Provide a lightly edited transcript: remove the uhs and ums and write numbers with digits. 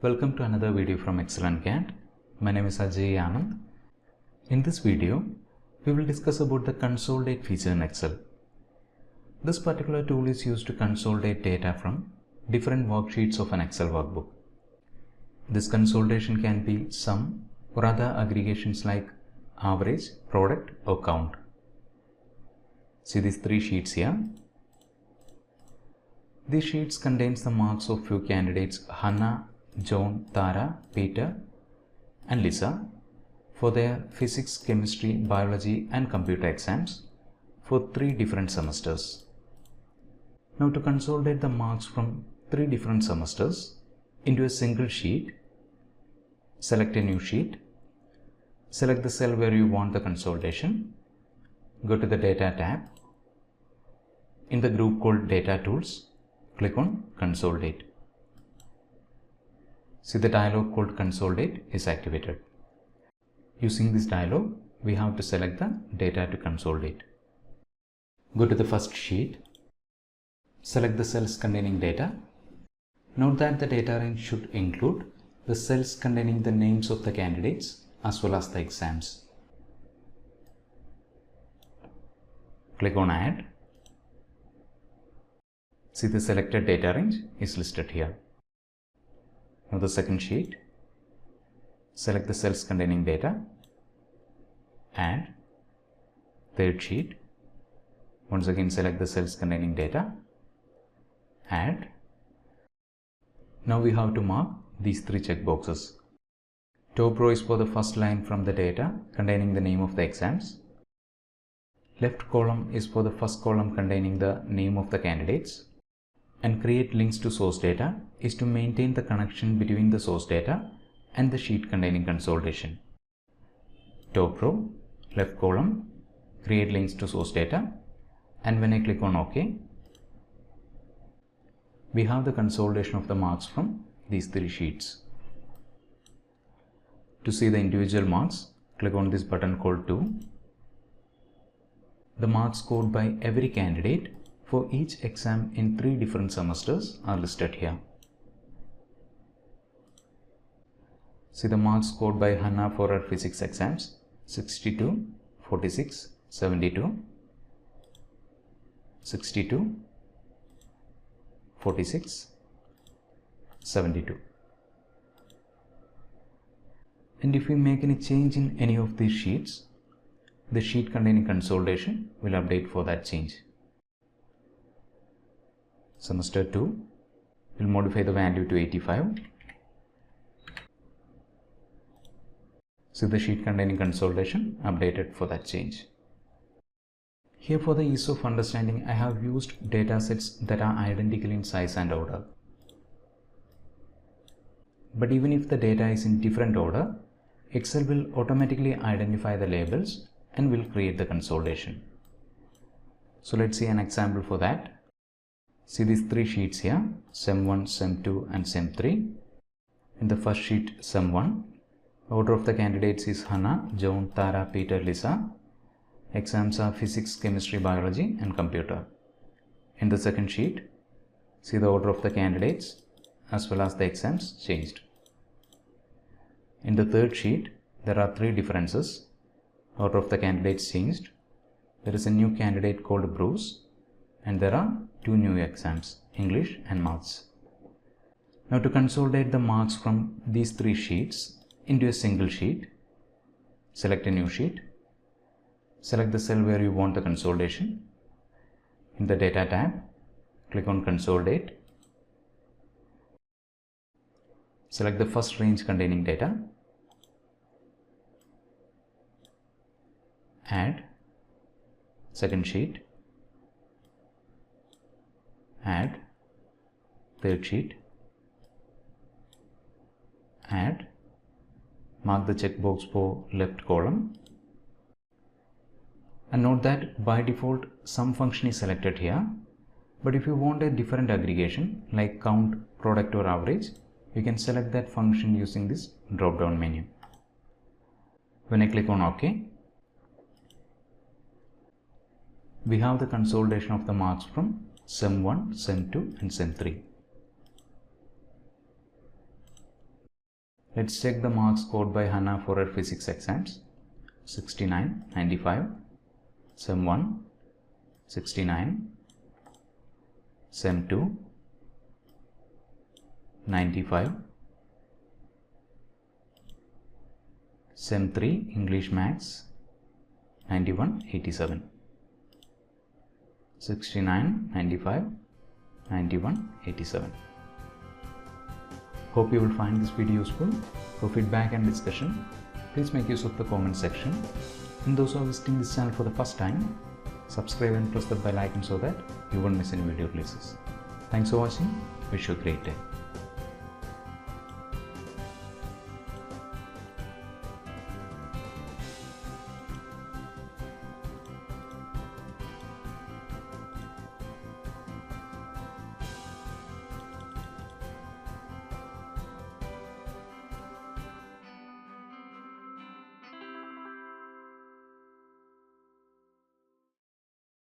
Welcome to another video from Excellent CAD. My name is Ajay Anand. In this video, we will discuss about the Consolidate feature in Excel. This particular tool is used to consolidate data from different worksheets of an Excel workbook. This consolidation can be sum or other aggregations like average, product or count. See these three sheets here. These sheets contains the marks of few candidates Hannah, John, Tara, Peter and Lisa for their physics, chemistry, biology and computer exams for 3 different semesters. Now to consolidate the marks from 3 different semesters into a single sheet, select a new sheet, select the cell where you want the consolidation, go to the Data tab. In the group called Data Tools, click on Consolidate. See the dialog called Consolidate is activated. Using this dialog, we have to select the data to consolidate. Go to the first sheet, select the cells containing data. Note that the data range should include the cells containing the names of the candidates as well as the exams. Click on Add. See the selected data range is listed here. Now the second sheet, select the cells containing data, add. Third sheet, once again select the cells containing data, add. Now we have to mark these 3 checkboxes. Top row is for the first line from the data containing the name of the exams. Left column is for the first column containing the name of the candidates. And create links to source data is to maintain the connection between the source data and the sheet containing consolidation. Top row, left column, create links to source data, and when I click on OK, we have the consolidation of the marks from these 3 sheets. To see the individual marks, click on this button called 2. The marks scored by every candidate for each exam in 3 different semesters are listed here. See the marks scored by Hannah for her physics exams: 62, 46, 72, 62, 46, 72. And if we make any change in any of these sheets, the sheet containing consolidation will update for that change. Semester 2 will modify the value to 85. See the sheet containing consolidation updated for that change. Here for the ease of understanding, I have used data sets that are identical in size and order. But even if the data is in different order, Excel will automatically identify the labels and will create the consolidation. So let's see an example for that. See these 3 sheets here, SEM1, SEM2 and SEM3. In the first sheet, SEM1, order of the candidates is Hannah, John, Tara, Peter, Lisa. Exams are physics, chemistry, biology and computer. In the second sheet, see the order of the candidates as well as the exams changed. In the third sheet, there are 3 differences. Order of the candidates changed. There is a new candidate called Bruce and there are 2 new exams, English and Maths. Now to consolidate the marks from these 3 sheets into a single sheet, select a new sheet, select the cell where you want the consolidation. In the Data tab, click on Consolidate. Select the first range containing data, add. Second sheet, add. Third sheet, add. Mark the checkbox for left column. And note that by default sum function is selected here. But if you want a different aggregation like count, product or average, you can select that function using this drop down menu. When I click on OK, we have the consolidation of the marks from SEM1, SEM2 and SEM3. Let's check the marks scored by Hannah for her physics exams. 69, 95, Sem 1, 69, Sem 2, 95, Sem 3 English Maths, 91, 87. 69, 95, 91, 87. Hope you will find this video useful. For feedback and discussion, please make use of the comment section. And those who are visiting this channel for the first time, subscribe and press the bell icon so that you won't miss any video releases. Thanks for watching. Wish you a great day.